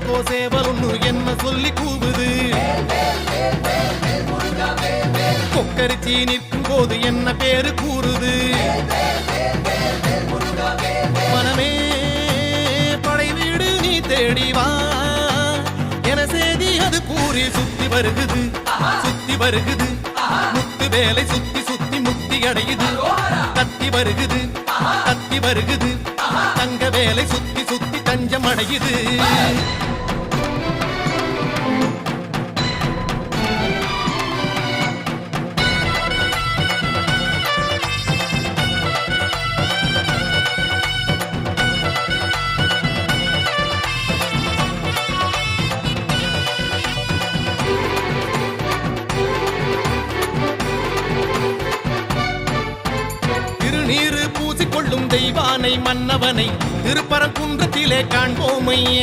கொக்கோ சேவல் ஒண்ணு என்ன சொல்லி கூவுது கொக்கரிச்சி நிற்கும் போது என்ன பேரு கூறுது மனமே படை வீடு நீ தேடி வா என செய்தி அது கூறி சுத்தி வருகுது முத்து வேலை சுத்தி சுத்தி முக்தி அடையுது கத்தி வருகுது தங்க வேலை சுத்தி சுத்தி தஞ்சம் அடையுது திருநீரு பூசிக்கொள்ளும் தெய்வானை மன்னவனை திருப்பரங்குன்றத்திலே காண்போமையே